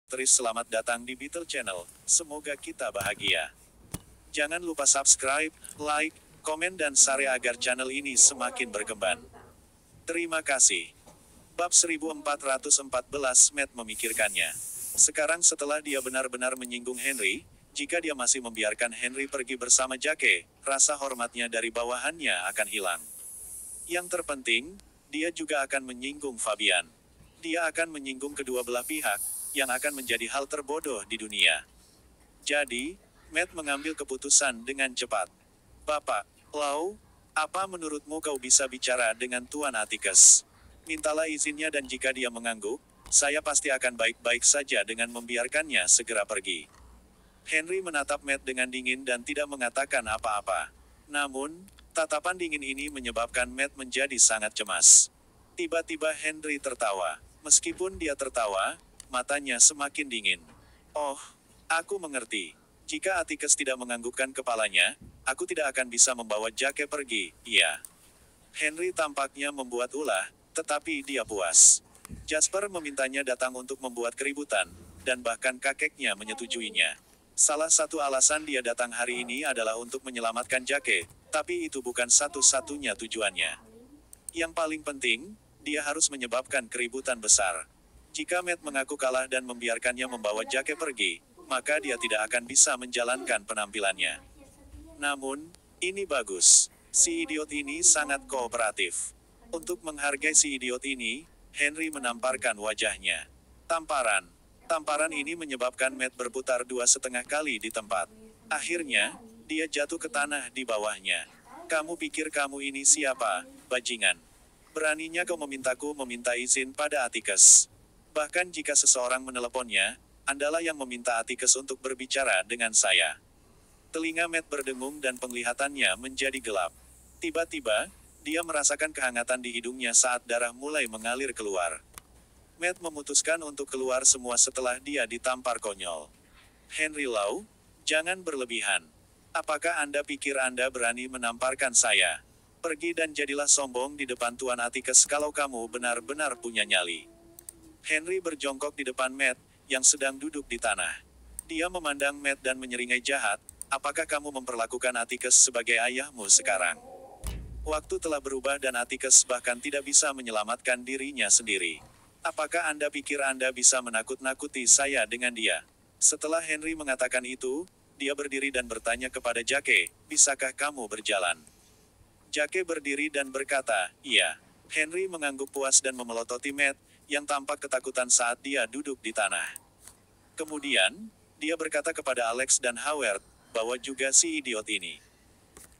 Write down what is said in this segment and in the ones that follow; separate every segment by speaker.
Speaker 1: Selamat datang di Beetle Channel. Semoga kita bahagia. Jangan lupa subscribe, like, komen dan share agar channel ini semakin berkembang. Terima kasih. Bab 1414 Matt memikirkannya. Sekarang setelah dia benar-benar menyinggung Henry, jika dia masih membiarkan Henry pergi bersama Jake, rasa hormatnya dari bawahannya akan hilang. Yang terpenting, dia juga akan menyinggung Fabian. Dia akan menyinggung kedua belah pihak, yang akan menjadi hal terbodoh di dunia. Jadi, Matt mengambil keputusan dengan cepat. Bapak, Lau, apa menurutmu kau bisa bicara dengan Tuan Atticus? Mintalah izinnya dan jika dia mengangguk, saya pasti akan baik-baik saja dengan membiarkannya segera pergi. Henry menatap Matt dengan dingin dan tidak mengatakan apa-apa. Namun, tatapan dingin ini menyebabkan Matt menjadi sangat cemas. Tiba-tiba Henry tertawa. Meskipun dia tertawa, matanya semakin dingin. Oh, aku mengerti. Jika Atticus tidak menganggukkan kepalanya, aku tidak akan bisa membawa Jake pergi, iya. Henry tampaknya membuat ulah, tetapi dia puas. Jasper memintanya datang untuk membuat keributan, dan bahkan kakeknya menyetujuinya. Salah satu alasan dia datang hari ini adalah untuk menyelamatkan Jake, tapi itu bukan satu-satunya tujuannya. Yang paling penting, dia harus menyebabkan keributan besar. Jika Matt mengaku kalah dan membiarkannya membawa Jake pergi, maka dia tidak akan bisa menjalankan penampilannya. Namun, ini bagus. Si idiot ini sangat kooperatif. Untuk menghargai si idiot ini, Henry menamparkan wajahnya. Tamparan. Tamparan ini menyebabkan Matt berputar 2,5 kali di tempat. Akhirnya, dia jatuh ke tanah di bawahnya. Kamu pikir kamu ini siapa, bajingan? Beraninya kau memintaku meminta izin pada Atticus. Bahkan jika seseorang meneleponnya, Andalah yang meminta Atticus untuk berbicara dengan saya. Telinga Matt berdengung dan penglihatannya menjadi gelap. Tiba-tiba, dia merasakan kehangatan di hidungnya saat darah mulai mengalir keluar. Matt memutuskan untuk keluar semua setelah dia ditampar konyol. Henry Lau, jangan berlebihan. Apakah Anda pikir Anda berani menamparkan saya? Pergi dan jadilah sombong di depan Tuan Atticus kalau kamu benar-benar punya nyali. Henry berjongkok di depan Matt, yang sedang duduk di tanah. Dia memandang Matt dan menyeringai jahat, apakah kamu memperlakukan Atticus sebagai ayahmu sekarang? Waktu telah berubah dan Atticus bahkan tidak bisa menyelamatkan dirinya sendiri. Apakah Anda pikir Anda bisa menakut-nakuti saya dengan dia? Setelah Henry mengatakan itu, dia berdiri dan bertanya kepada Jake, bisakah kamu berjalan? Jake berdiri dan berkata, iya. Henry mengangguk puas dan memelototi Matt, yang tampak ketakutan saat dia duduk di tanah. Kemudian, dia berkata kepada Alex dan Howard, bahwa juga si idiot ini.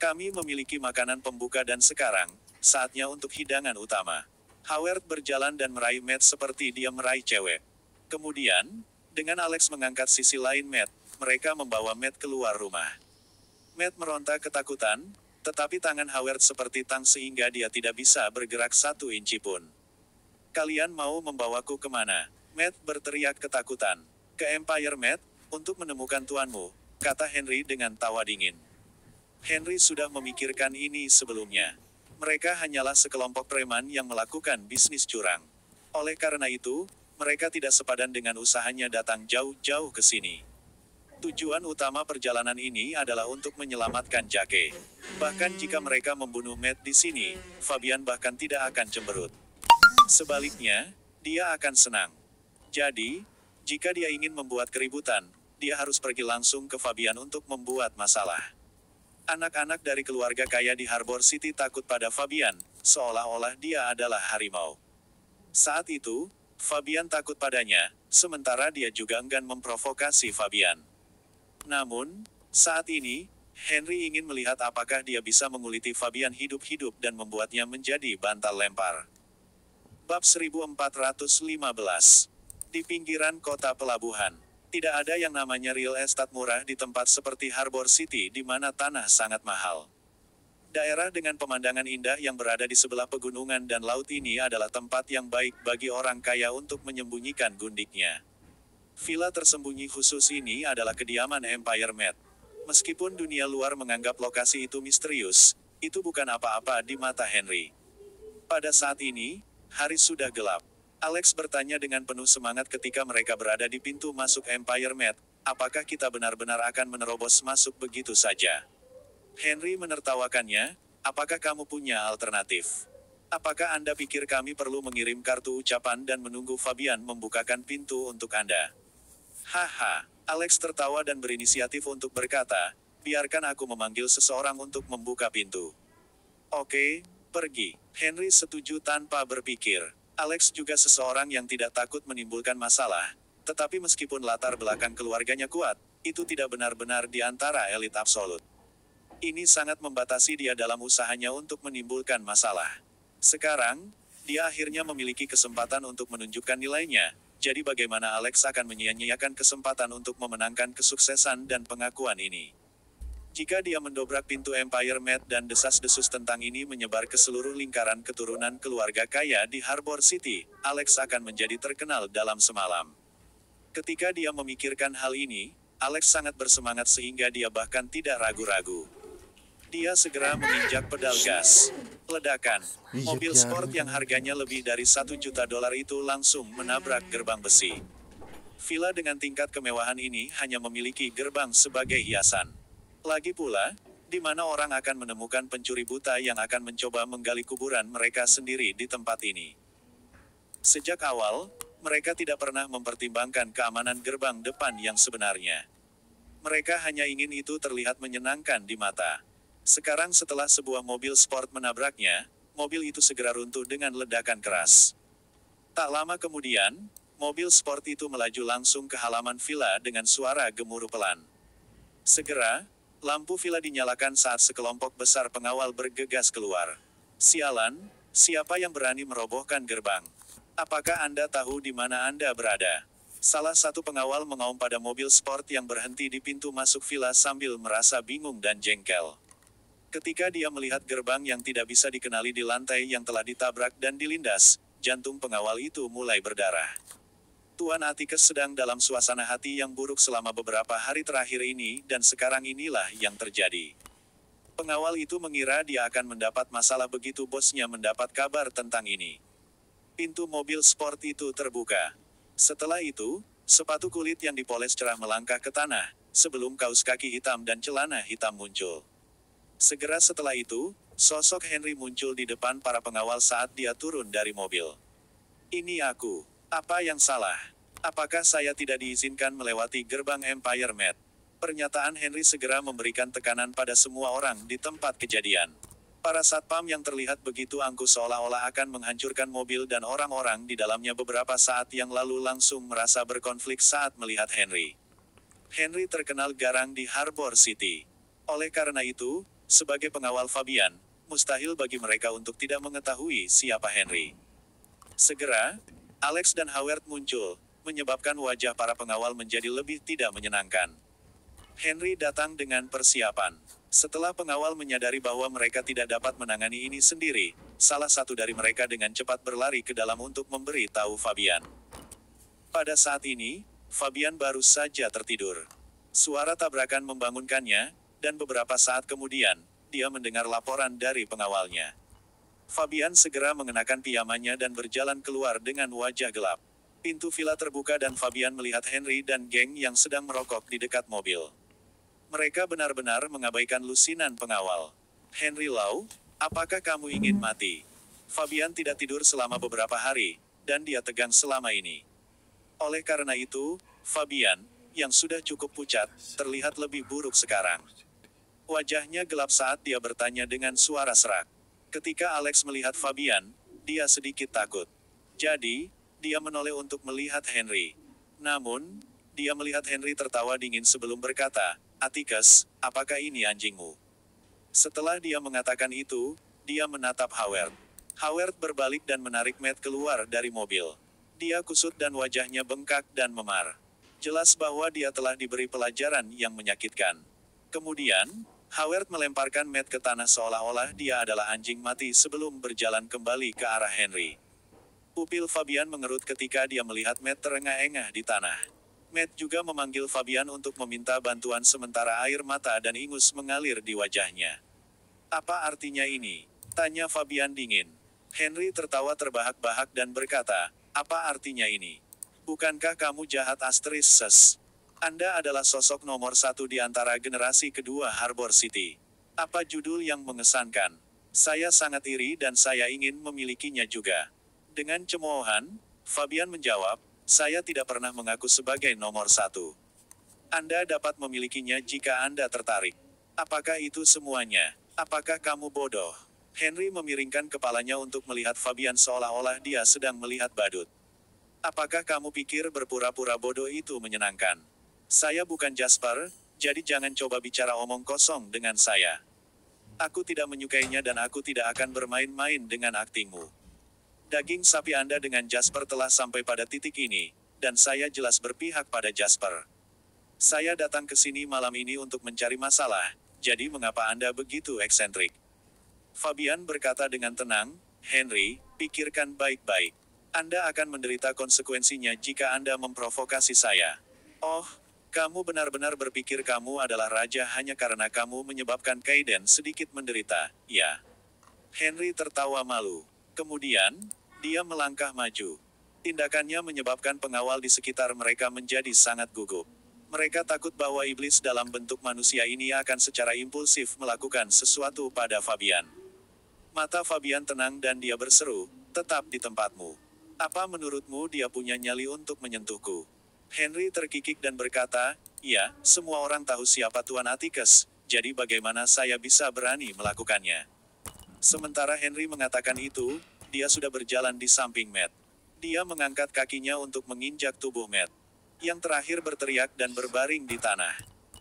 Speaker 1: Kami memiliki makanan pembuka dan sekarang, saatnya untuk hidangan utama. Howard berjalan dan meraih Matt seperti dia meraih cewek. Kemudian, dengan Alex mengangkat sisi lain Matt, mereka membawa Matt keluar rumah. Matt meronta ketakutan, tetapi tangan Howard seperti tang sehingga dia tidak bisa bergerak 1 inci pun. Kalian mau membawaku kemana? Matt berteriak ketakutan. Ke Empire Matt, untuk menemukan tuanmu, kata Henry dengan tawa dingin. Henry sudah memikirkan ini sebelumnya. Mereka hanyalah sekelompok preman yang melakukan bisnis curang. Oleh karena itu, mereka tidak sepadan dengan usahanya datang jauh-jauh ke sini. Tujuan utama perjalanan ini adalah untuk menyelamatkan Jake. Bahkan jika mereka membunuh Matt di sini, Fabian bahkan tidak akan cemberut. Sebaliknya, dia akan senang. Jadi, jika dia ingin membuat keributan, dia harus pergi langsung ke Fabian untuk membuat masalah. Anak-anak dari keluarga kaya di Harbor City takut pada Fabian, seolah-olah dia adalah harimau. Saat itu, Fabian takut padanya, sementara dia juga enggan memprovokasi Fabian. Namun, saat ini, Henry ingin melihat apakah dia bisa menguliti Fabian hidup-hidup dan membuatnya menjadi bantal lempar. Bab 1415. Di pinggiran kota pelabuhan. Tidak ada yang namanya real estate murah di tempat seperti Harbor City di mana tanah sangat mahal. Daerah dengan pemandangan indah yang berada di sebelah pegunungan dan laut ini adalah tempat yang baik bagi orang kaya untuk menyembunyikan gundiknya. Villa tersembunyi khusus ini adalah kediaman Empire Matt. Meskipun dunia luar menganggap lokasi itu misterius, itu bukan apa-apa di mata Henry. Pada saat ini, hari sudah gelap. Alex bertanya dengan penuh semangat ketika mereka berada di pintu masuk Empire Med, apakah kita benar-benar akan menerobos masuk begitu saja? Henry menertawakannya, apakah kamu punya alternatif? Apakah Anda pikir kami perlu mengirim kartu ucapan dan menunggu Fabian membukakan pintu untuk Anda? Haha, Alex tertawa dan berinisiatif untuk berkata, biarkan aku memanggil seseorang untuk membuka pintu. Oke, pergi. Henry setuju tanpa berpikir. Alex juga seseorang yang tidak takut menimbulkan masalah, tetapi meskipun latar belakang keluarganya kuat, itu tidak benar-benar di antara elit absolut. Ini sangat membatasi dia dalam usahanya untuk menimbulkan masalah. Sekarang, dia akhirnya memiliki kesempatan untuk menunjukkan nilainya, jadi bagaimana Alex akan menyia-nyiakan kesempatan untuk memenangkan kesuksesan dan pengakuan ini? Jika dia mendobrak pintu Empire Med dan desas-desus tentang ini menyebar ke seluruh lingkaran keturunan keluarga kaya di Harbor City, Alex akan menjadi terkenal dalam semalam. Ketika dia memikirkan hal ini, Alex sangat bersemangat sehingga dia bahkan tidak ragu-ragu. Dia segera menginjak pedal gas. Ledakan. Mobil sport yang harganya lebih dari $1 juta itu langsung menabrak gerbang besi. Villa dengan tingkat kemewahan ini hanya memiliki gerbang sebagai hiasan. Lagi pula, di mana orang akan menemukan pencuri buta yang akan mencoba menggali kuburan mereka sendiri di tempat ini. Sejak awal, mereka tidak pernah mempertimbangkan keamanan gerbang depan yang sebenarnya. Mereka hanya ingin itu terlihat menyenangkan di mata. Sekarang setelah sebuah mobil sport menabraknya, mobil itu segera runtuh dengan ledakan keras. Tak lama kemudian, mobil sport itu melaju langsung ke halaman villa dengan suara gemuruh pelan. Segera, lampu villa dinyalakan saat sekelompok besar pengawal bergegas keluar. Sialan, siapa yang berani merobohkan gerbang? Apakah Anda tahu di mana Anda berada? Salah satu pengawal mengaum pada mobil sport yang berhenti di pintu masuk villa sambil merasa bingung dan jengkel. Ketika dia melihat gerbang yang tidak bisa dikenali di lantai yang telah ditabrak dan dilindas, jantung pengawal itu mulai berdarah. Tuan Atticus sedang dalam suasana hati yang buruk selama beberapa hari terakhir ini dan sekarang inilah yang terjadi. Pengawal itu mengira dia akan mendapat masalah begitu bosnya mendapat kabar tentang ini. Pintu mobil sport itu terbuka. Setelah itu, sepatu kulit yang dipoles cerah melangkah ke tanah, sebelum kaus kaki hitam dan celana hitam muncul. Segera setelah itu, sosok Henry muncul di depan para pengawal saat dia turun dari mobil. Ini aku. Apa yang salah? Apakah saya tidak diizinkan melewati gerbang Empire Med? Pernyataan Henry segera memberikan tekanan pada semua orang di tempat kejadian. Para satpam yang terlihat begitu angkuh seolah-olah akan menghancurkan mobil dan orang-orang di dalamnya beberapa saat yang lalu langsung merasa berkonflik saat melihat Henry. Henry terkenal garang di Harbor City. Oleh karena itu, sebagai pengawal Fabian, mustahil bagi mereka untuk tidak mengetahui siapa Henry. Segera, Alex dan Howard muncul, menyebabkan wajah para pengawal menjadi lebih tidak menyenangkan. Henry datang dengan persiapan. Setelah pengawal menyadari bahwa mereka tidak dapat menangani ini sendiri, salah satu dari mereka dengan cepat berlari ke dalam untuk memberi tahu Fabian. Pada saat ini, Fabian baru saja tertidur. Suara tabrakan membangunkannya, dan beberapa saat kemudian, dia mendengar laporan dari pengawalnya. Fabian segera mengenakan pijamannya dan berjalan keluar dengan wajah gelap. Pintu villa terbuka dan Fabian melihat Henry dan geng yang sedang merokok di dekat mobil. Mereka benar-benar mengabaikan lusinan pengawal. Henry Lau, apakah kamu ingin mati? Fabian tidak tidur selama beberapa hari, dan dia tegang selama ini. Oleh karena itu, Fabian, yang sudah cukup pucat, terlihat lebih buruk sekarang. Wajahnya gelap saat dia bertanya dengan suara serak. Ketika Alex melihat Fabian, dia sedikit takut. Jadi, dia menoleh untuk melihat Henry. Namun, dia melihat Henry tertawa dingin sebelum berkata, Atticus, apakah ini anjingmu? Setelah dia mengatakan itu, dia menatap Howard. Howard berbalik dan menarik Matt keluar dari mobil. Dia kusut dan wajahnya bengkak dan memar. Jelas bahwa dia telah diberi pelajaran yang menyakitkan. Kemudian, Howard melemparkan Matt ke tanah seolah-olah dia adalah anjing mati sebelum berjalan kembali ke arah Henry. Pupil Fabian mengerut ketika dia melihat Matt terengah-engah di tanah. Matt juga memanggil Fabian untuk meminta bantuan sementara air mata dan ingus mengalir di wajahnya. Apa artinya ini? Tanya Fabian dingin. Henry tertawa terbahak-bahak dan berkata, Apa artinya ini? Bukankah kamu jahat Asterisses? Anda adalah sosok nomor satu di antara generasi kedua Harbor City. Apa judul yang mengesankan? Saya sangat iri dan saya ingin memilikinya juga. Dengan cemoohan, Fabian menjawab, saya tidak pernah mengaku sebagai nomor satu. Anda dapat memilikinya jika Anda tertarik. Apakah itu semuanya? Apakah kamu bodoh? Henry memiringkan kepalanya untuk melihat Fabian seolah-olah dia sedang melihat badut. Apakah kamu pikir berpura-pura bodoh itu menyenangkan? Saya bukan Jasper, jadi jangan coba bicara omong kosong dengan saya. Aku tidak menyukainya dan aku tidak akan bermain-main dengan aktingmu. Daging sapi Anda dengan Jasper telah sampai pada titik ini, dan saya jelas berpihak pada Jasper. Saya datang ke sini malam ini untuk mencari masalah, jadi mengapa Anda begitu eksentrik? Fabian berkata dengan tenang, Henry, pikirkan baik-baik. Anda akan menderita konsekuensinya jika Anda memprovokasi saya. Oh, kamu benar-benar berpikir kamu adalah raja hanya karena kamu menyebabkan Kaiden sedikit menderita, ya? Henry tertawa malu. Kemudian, dia melangkah maju. Tindakannya menyebabkan pengawal di sekitar mereka menjadi sangat gugup. Mereka takut bahwa iblis dalam bentuk manusia ini akan secara impulsif melakukan sesuatu pada Fabian. Mata Fabian tenang dan dia berseru, tetap di tempatmu. Apa menurutmu dia punya nyali untuk menyentuhku? Henry terkikik dan berkata, ya, semua orang tahu siapa Tuan Atticus, jadi bagaimana saya bisa berani melakukannya? Sementara Henry mengatakan itu, dia sudah berjalan di samping Matt. Dia mengangkat kakinya untuk menginjak tubuh Matt, yang terakhir berteriak dan berbaring di tanah.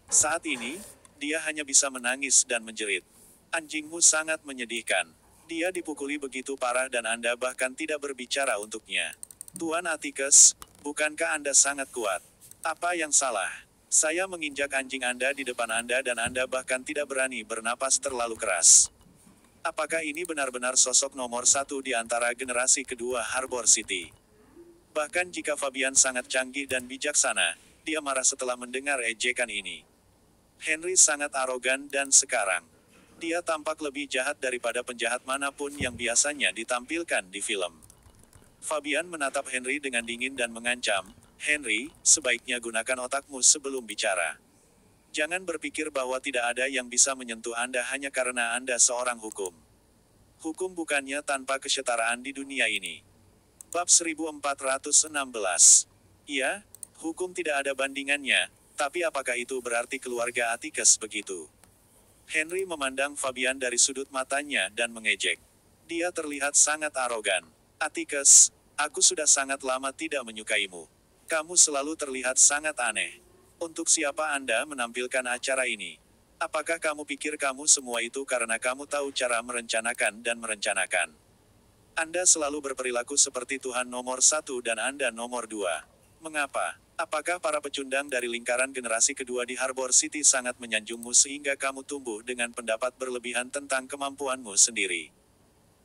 Speaker 1: Saat ini, dia hanya bisa menangis dan menjerit. Anjingmu sangat menyedihkan. Dia dipukuli begitu parah dan Anda bahkan tidak berbicara untuknya. Tuan Atticus, bukankah Anda sangat kuat? Apa yang salah? Saya menginjak anjing Anda di depan Anda dan Anda bahkan tidak berani bernapas terlalu keras. Apakah ini benar-benar sosok nomor satu di antara generasi kedua Harbor City? Bahkan jika Fabian sangat canggih dan bijaksana, dia marah setelah mendengar ejekan ini. Henry sangat arogan dan sekarang, dia tampak lebih jahat daripada penjahat manapun yang biasanya ditampilkan di film. Fabian menatap Henry dengan dingin dan mengancam, Henry, sebaiknya gunakan otakmu sebelum bicara. Jangan berpikir bahwa tidak ada yang bisa menyentuh Anda hanya karena Anda seorang hukum. Hukum bukannya tanpa kesetaraan di dunia ini. Bab 1416. Ya, hukum tidak ada bandingannya, tapi apakah itu berarti keluarga Atticus begitu? Henry memandang Fabian dari sudut matanya dan mengejek. Dia terlihat sangat arogan. Atticus, aku sudah sangat lama tidak menyukaimu. Kamu selalu terlihat sangat aneh. Untuk siapa Anda menampilkan acara ini? Apakah kamu pikir kamu semua itu karena kamu tahu cara merencanakan dan merencanakan? Anda selalu berperilaku seperti Tuhan nomor satu dan Anda nomor dua. Mengapa? Apakah para pecundang dari lingkaran generasi kedua di Harbor City sangat menyanjungmu sehingga kamu tumbuh dengan pendapat berlebihan tentang kemampuanmu sendiri?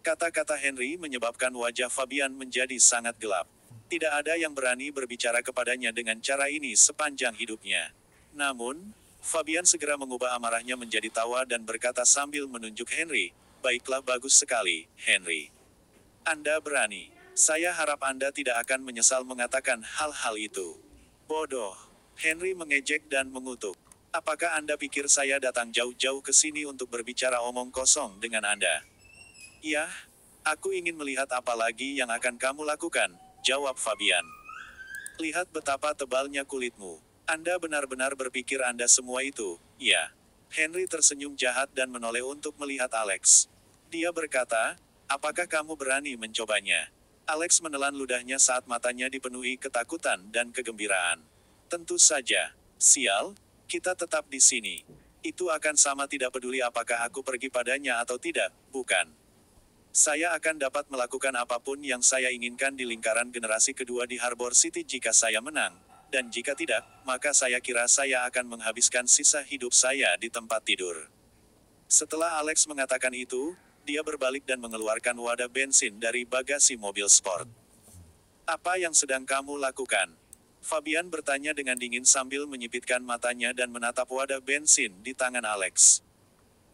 Speaker 1: Kata-kata Henry menyebabkan wajah Fabian menjadi sangat gelap. Tidak ada yang berani berbicara kepadanya dengan cara ini sepanjang hidupnya. Namun, Fabian segera mengubah amarahnya menjadi tawa dan berkata sambil menunjuk Henry, baiklah bagus sekali, Henry. Anda berani. Saya harap Anda tidak akan menyesal mengatakan hal-hal itu. Bodoh. Henry mengejek dan mengutuk. Apakah Anda pikir saya datang jauh-jauh ke sini untuk berbicara omong kosong dengan Anda? Ya, aku ingin melihat apa lagi yang akan kamu lakukan, jawab Fabian. Lihat betapa tebalnya kulitmu. Anda benar-benar berpikir Anda semua itu, ya. Henry tersenyum jahat dan menoleh untuk melihat Alex. Dia berkata, apakah kamu berani mencobanya? Alex menelan ludahnya saat matanya dipenuhi ketakutan dan kegembiraan. Tentu saja. Sial, kita tetap di sini. Itu akan sama tidak peduli apakah aku pergi padanya atau tidak, bukan? Saya akan dapat melakukan apapun yang saya inginkan di lingkaran generasi kedua di Harbor City jika saya menang. Dan jika tidak, maka saya kira saya akan menghabiskan sisa hidup saya di tempat tidur. Setelah Alex mengatakan itu, dia berbalik dan mengeluarkan wadah bensin dari bagasi mobil sport. Apa yang sedang kamu lakukan? Fabian bertanya dengan dingin sambil menyipitkan matanya dan menatap wadah bensin di tangan Alex.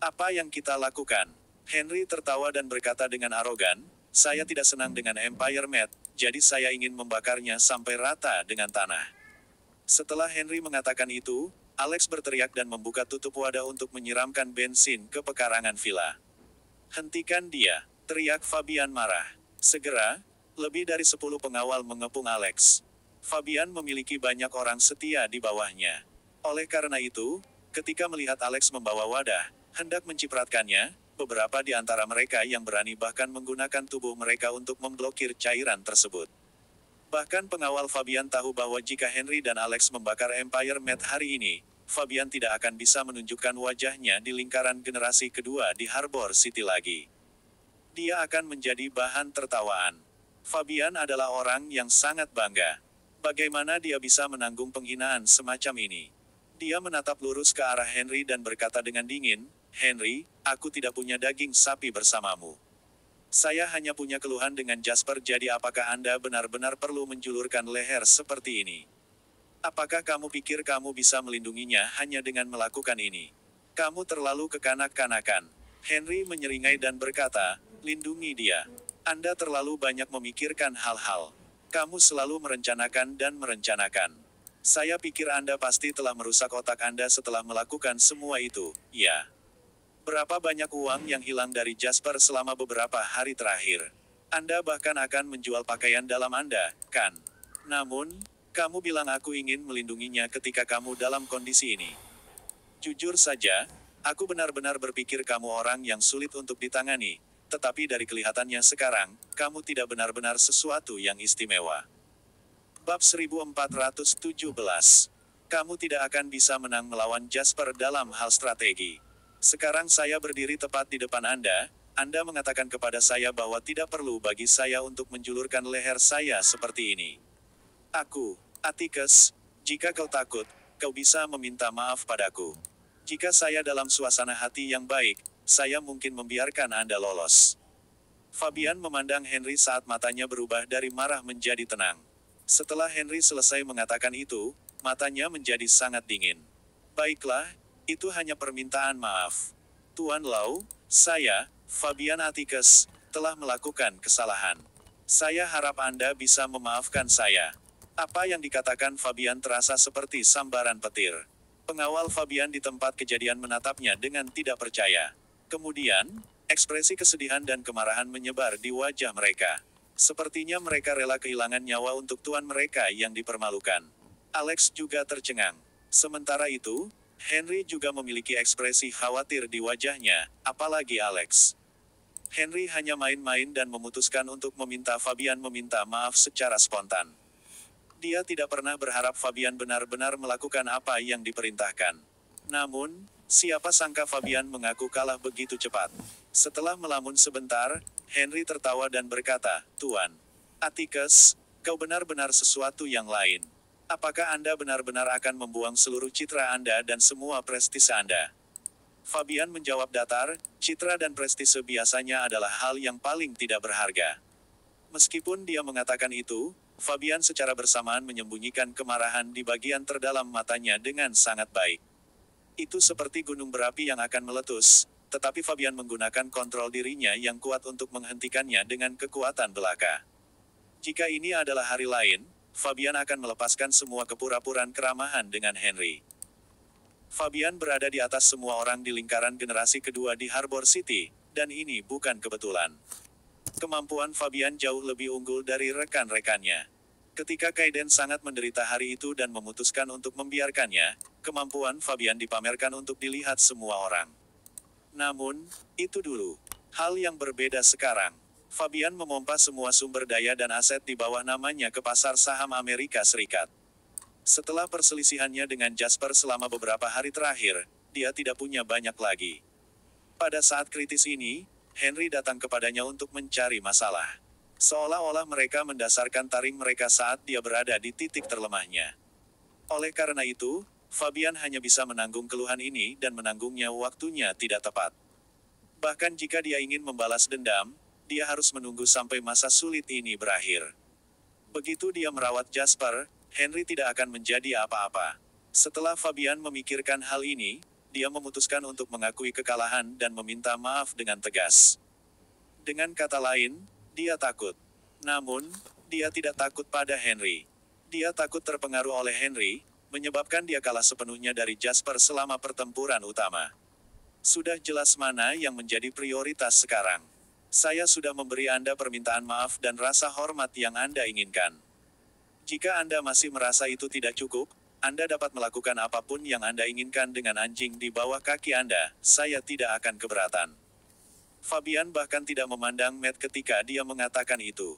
Speaker 1: Apa yang kita lakukan? Henry tertawa dan berkata dengan arogan, saya tidak senang dengan Empire Matt, jadi saya ingin membakarnya sampai rata dengan tanah. Setelah Henry mengatakan itu, Alex berteriak dan membuka tutup wadah untuk menyiramkan bensin ke pekarangan villa. "Hentikan dia!" teriak Fabian marah. Segera, lebih dari 10 pengawal mengepung Alex. Fabian memiliki banyak orang setia di bawahnya. Oleh karena itu, ketika melihat Alex membawa wadah, hendak mencipratkannya, beberapa di antara mereka yang berani bahkan menggunakan tubuh mereka untuk memblokir cairan tersebut. Bahkan pengawal Fabian tahu bahwa jika Henry dan Alex membakar Empire Mate hari ini, Fabian tidak akan bisa menunjukkan wajahnya di lingkaran generasi kedua di Harbor City lagi. Dia akan menjadi bahan tertawaan. Fabian adalah orang yang sangat bangga. Bagaimana dia bisa menanggung penghinaan semacam ini? Dia menatap lurus ke arah Henry dan berkata dengan dingin, "Henry, aku tidak punya daging sapi bersamamu. Saya hanya punya keluhan dengan Jasper, jadi apakah Anda benar-benar perlu menjulurkan leher seperti ini? Apakah kamu pikir kamu bisa melindunginya hanya dengan melakukan ini? Kamu terlalu kekanak-kanakan." Henry menyeringai dan berkata, "Lindungi dia. Anda terlalu banyak memikirkan hal-hal. Kamu selalu merencanakan dan merencanakan. Saya pikir Anda pasti telah merusak otak Anda setelah melakukan semua itu, ya. Berapa banyak uang yang hilang dari Jasper selama beberapa hari terakhir? Anda bahkan akan menjual pakaian dalam Anda, kan? Namun, kamu bilang aku ingin melindunginya ketika kamu dalam kondisi ini. Jujur saja, aku benar-benar berpikir kamu orang yang sulit untuk ditangani, tetapi dari kelihatannya sekarang, kamu tidak benar-benar sesuatu yang istimewa." Bab 1417. Kamu tidak akan bisa menang melawan Jasper dalam hal strategi. Sekarang saya berdiri tepat di depan Anda mengatakan kepada saya bahwa tidak perlu bagi saya untuk menjulurkan leher saya seperti ini. Aku, Atticus, jika kau takut, kau bisa meminta maaf padaku. Jika saya dalam suasana hati yang baik, saya mungkin membiarkan Anda lolos. Fabian memandang Henry saat matanya berubah dari marah menjadi tenang. Setelah Henry selesai mengatakan itu, matanya menjadi sangat dingin. "Baiklah, itu hanya permintaan maaf. Tuan Lau, saya, Fabian Atticus, telah melakukan kesalahan. Saya harap Anda bisa memaafkan saya." Apa yang dikatakan Fabian terasa seperti sambaran petir. Pengawal Fabian di tempat kejadian menatapnya dengan tidak percaya. Kemudian, ekspresi kesedihan dan kemarahan menyebar di wajah mereka. Sepertinya mereka rela kehilangan nyawa untuk tuan mereka yang dipermalukan. Alex juga tercengang. Sementara itu, Henry juga memiliki ekspresi khawatir di wajahnya, apalagi Alex. Henry hanya main-main dan memutuskan untuk meminta Fabian meminta maaf secara spontan. Dia tidak pernah berharap Fabian benar-benar melakukan apa yang diperintahkan. Namun, siapa sangka Fabian mengaku kalah begitu cepat. Setelah melamun sebentar, Henry tertawa dan berkata, "Tuan Atticus, kau benar-benar sesuatu yang lain. Apakah Anda benar-benar akan membuang seluruh citra Anda dan semua prestise Anda?" Fabian menjawab datar, "Citra dan prestise biasanya adalah hal yang paling tidak berharga." Meskipun dia mengatakan itu, Fabian secara bersamaan menyembunyikan kemarahan di bagian terdalam matanya dengan sangat baik. Itu seperti gunung berapi yang akan meletus, tetapi Fabian menggunakan kontrol dirinya yang kuat untuk menghentikannya dengan kekuatan belaka. Jika ini adalah hari lain, Fabian akan melepaskan semua kepura-puraan keramahan dengan Henry. Fabian berada di atas semua orang di lingkaran generasi kedua di Harbor City, dan ini bukan kebetulan. Kemampuan Fabian jauh lebih unggul dari rekan-rekannya. Ketika Kaiden sangat menderita hari itu dan memutuskan untuk membiarkannya, kemampuan Fabian dipamerkan untuk dilihat semua orang. Namun, itu dulu. Hal yang berbeda sekarang. Fabian memompa semua sumber daya dan aset di bawah namanya ke pasar saham Amerika Serikat. Setelah perselisihannya dengan Jasper selama beberapa hari terakhir, dia tidak punya banyak lagi. Pada saat kritis ini, Henry datang kepadanya untuk mencari masalah. Seolah-olah mereka mendasarkan taring mereka saat dia berada di titik terlemahnya. Oleh karena itu, Fabian hanya bisa menanggung keluhan ini dan menanggungnya waktunya tidak tepat. Bahkan jika dia ingin membalas dendam, dia harus menunggu sampai masa sulit ini berakhir. Begitu dia merawat Jasper, Henry tidak akan menjadi apa-apa. Setelah Fabian memikirkan hal ini, dia memutuskan untuk mengakui kekalahan dan meminta maaf dengan tegas. Dengan kata lain, dia takut. Namun, Dia tidak takut pada Henry. Dia takut terpengaruh oleh Henry, menyebabkan dia kalah sepenuhnya dari Jasper selama pertempuran utama. Sudah jelas mana yang menjadi prioritas sekarang. Saya sudah memberi Anda permintaan maaf dan rasa hormat yang Anda inginkan. Jika Anda masih merasa itu tidak cukup, Anda dapat melakukan apapun yang Anda inginkan dengan anjing di bawah kaki Anda. Saya tidak akan keberatan. Fabian bahkan tidak memandang Matt ketika dia mengatakan itu.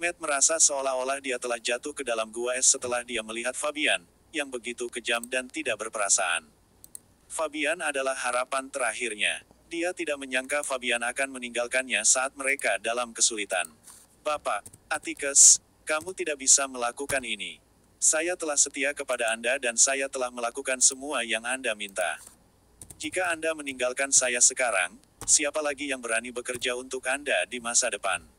Speaker 1: Matt merasa seolah-olah dia telah jatuh ke dalam gua es setelah dia melihat Fabian, yang begitu kejam dan tidak berperasaan. Fabian adalah harapan terakhirnya. Dia tidak menyangka Fabian akan meninggalkannya saat mereka dalam kesulitan. Bapak, Atticus, kamu tidak bisa melakukan ini. Saya telah setia kepada Anda dan saya telah melakukan semua yang Anda minta. Jika Anda meninggalkan saya sekarang, siapa lagi yang berani bekerja untuk Anda di masa depan?